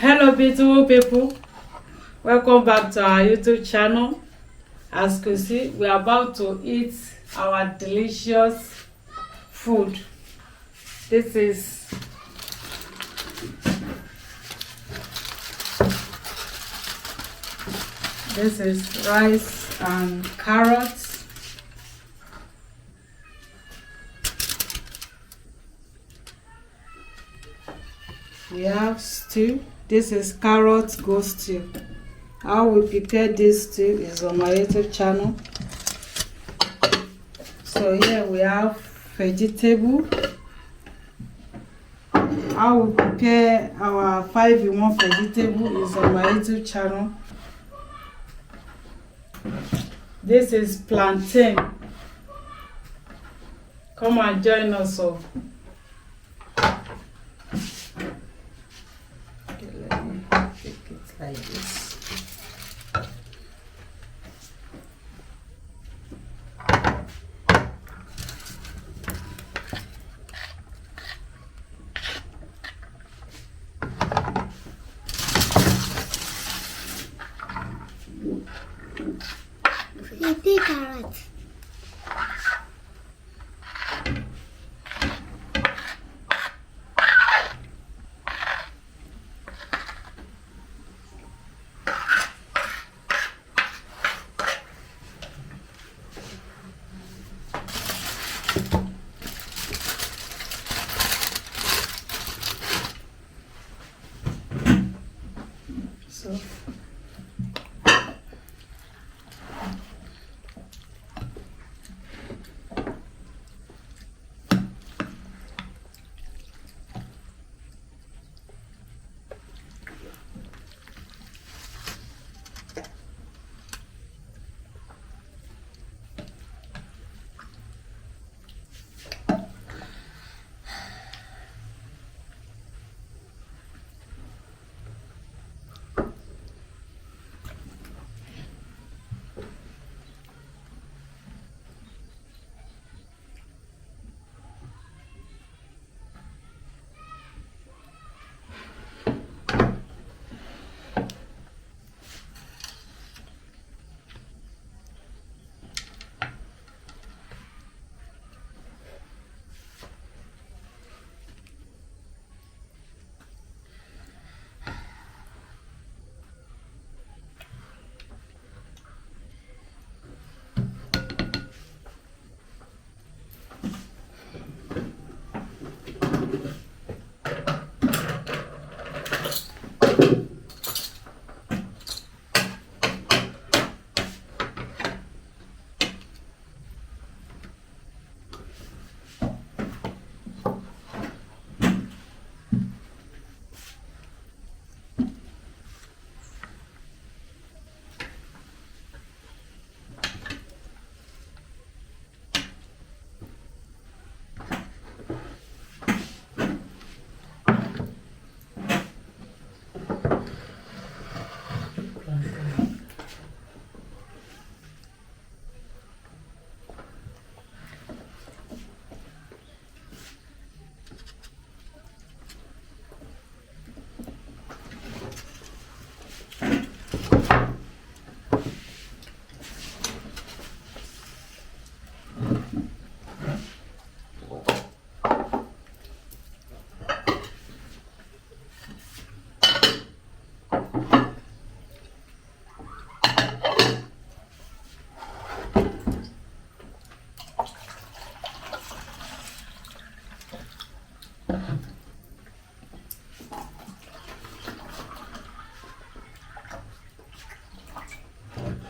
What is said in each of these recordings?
Hello beautiful people, welcome back to our YouTube channel. As you can see, we are about to eat our delicious food. This is rice and carrots. We have stew. This is carrot goat stew. How we prepare this stew is on my YouTube channel. So here we have vegetable. How we prepare our 5-in-1 vegetable is on my YouTube channel. This is plantain. Come and join us all. Okay, let me take it like this. Carrot.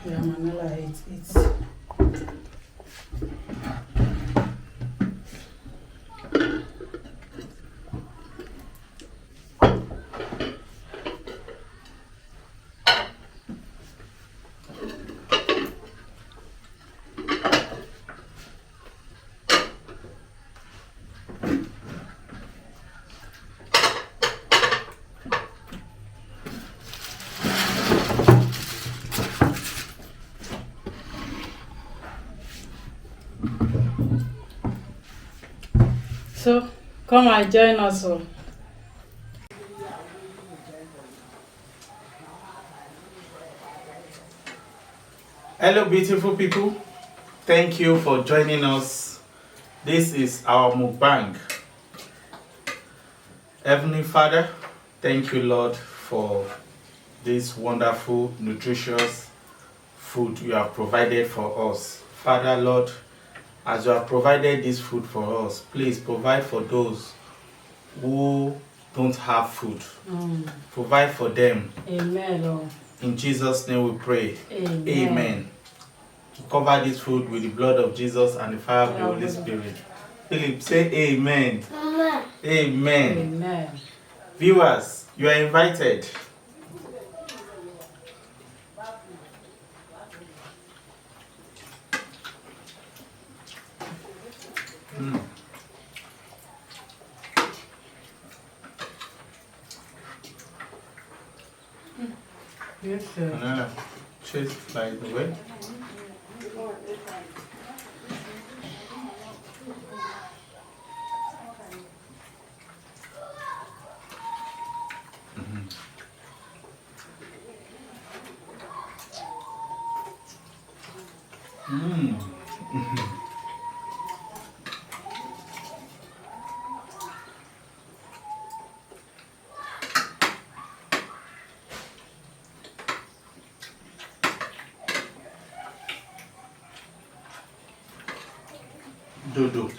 Yeah, Manila, it's so come and join us all. Hello, beautiful people. Thank you for joining us. This is our mukbang. Heavenly Father, thank you, Lord, for this wonderful, nutritious food you have provided for us. Father, Lord, as you have provided this food for us, please provide for those who don't have food. Provide for them. Amen, Lord. In Jesus' name we pray. Amen. Amen. Cover this food with the blood of Jesus and the fire of the Holy Spirit. Philip, say amen. Amen. Amen. Amen. Viewers, you are invited. Yes, sir. Banana, cheese by the way. Dodo.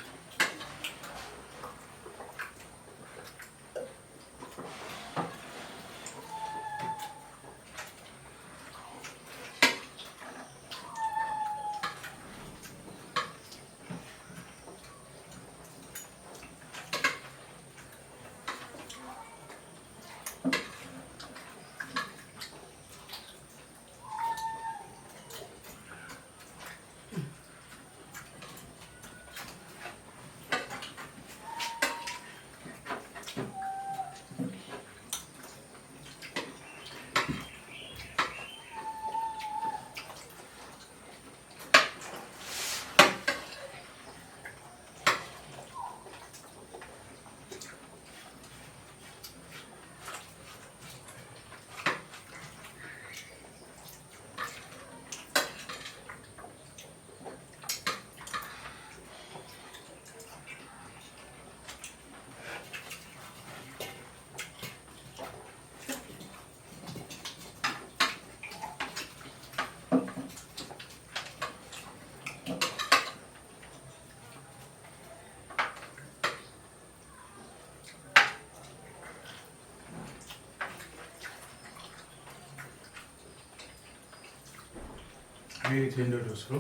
Are you eating dodos, bro?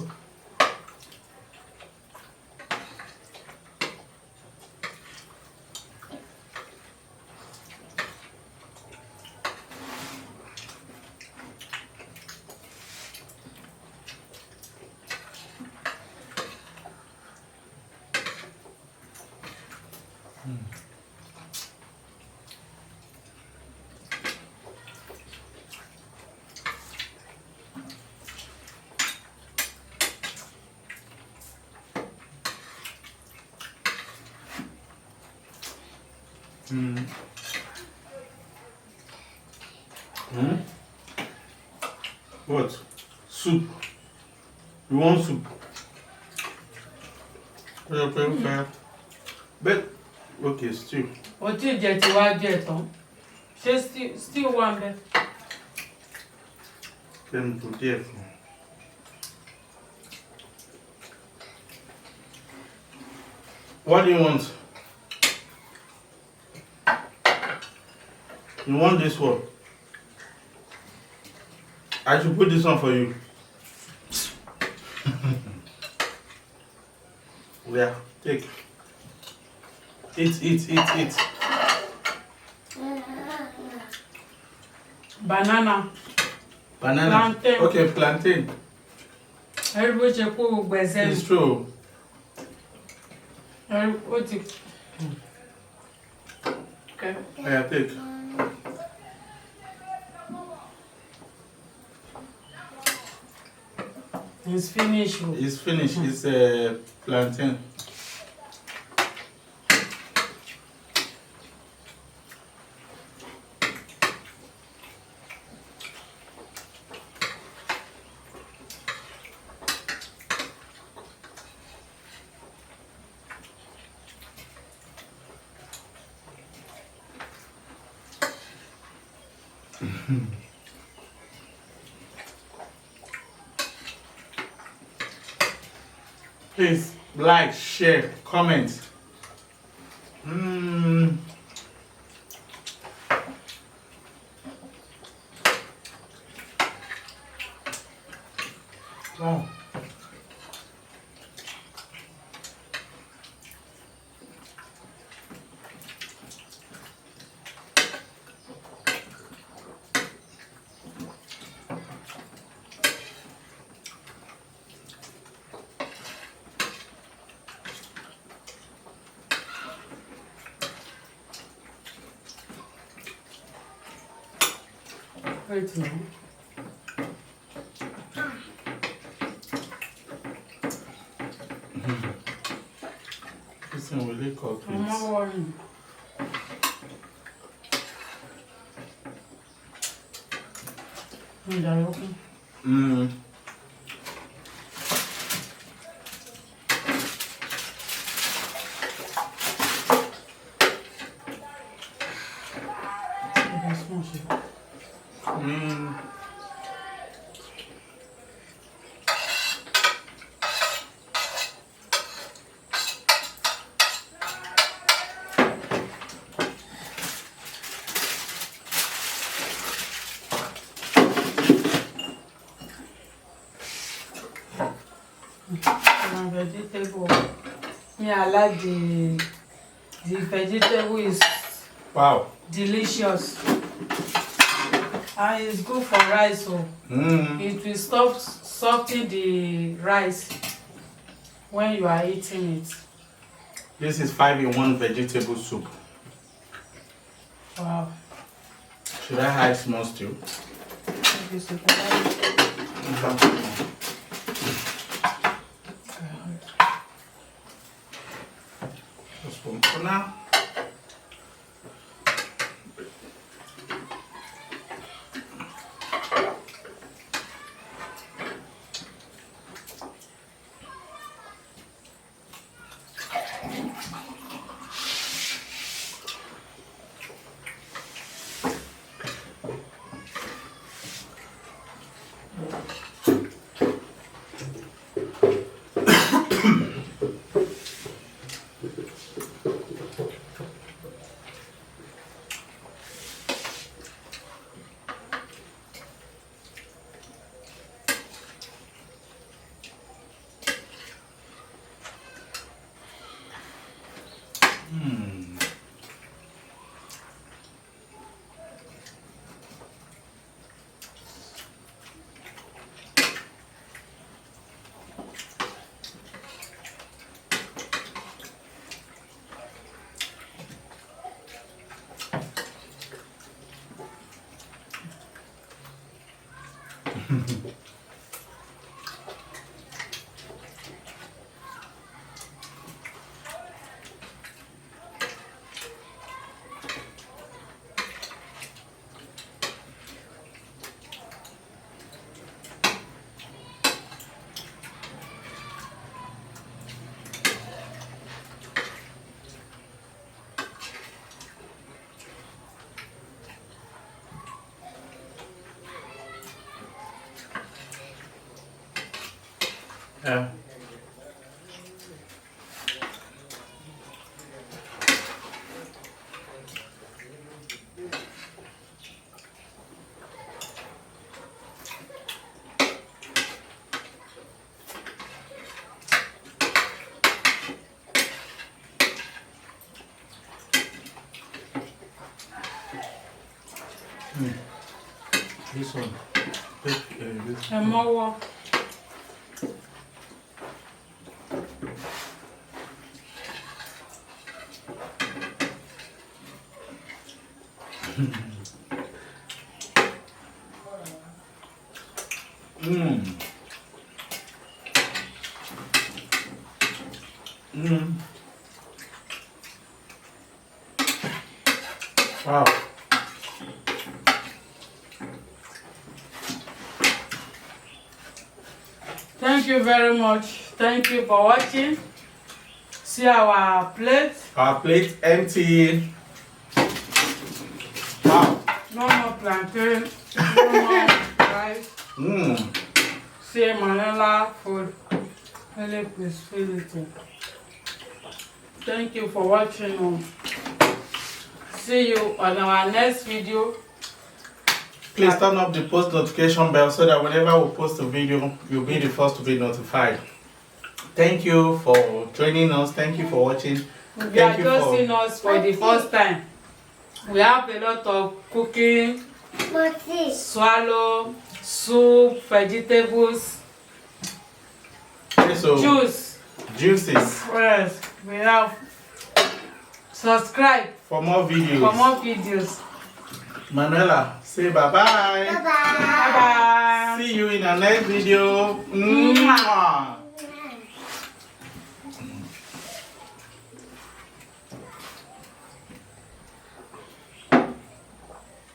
What? Soup. You want soup? Okay. But, okay, stew. O ti jẹ ti wá jẹ tán. Ṣé still wà ń bẹ? Let me put there. What do you want? You want this one? I should put this one for you. Yeah, take. Eat. Banana. Plantain. Okay, plantain. Ẹ̀rí bó ṣe kó gbogbo ẹsẹ̀ It's true. ẹ̀rí ó ti. Okay. Yeah, take. It's finished. It's finished. It's plantain. Please like, share, comment. Wow. Wait now. This one will cook I'm not it. worrying. Vegetable. Yeah, I like the vegetable is Wow. delicious. And it's good for rice, so it will stop soften the rice when you are eating it. This is 5-in-1 vegetable soup. Wow. Should I add small stew? Just one for now. Yeah. This one. Take this. And more. Wow. Thank you very much. Thank you for watching. See our plate. Our plate empty. Wow. No more plantain. No more rice. See Manila food. Really peacefulity. Thank you for watching. See you on our next video. Please turn up the post notification bell so that whenever we post a video, you'll be the first to be notified. Thank you for joining us. Thank you for watching. If you are just seeing us for the first time, we have a lot of cooking, swallow, soup, vegetables, So, juices. Yes, we have. Subscribe For more videos. for more videos. Manuela, say bye-bye. Bye-bye. Bye bye. See you in our next video. Mwah.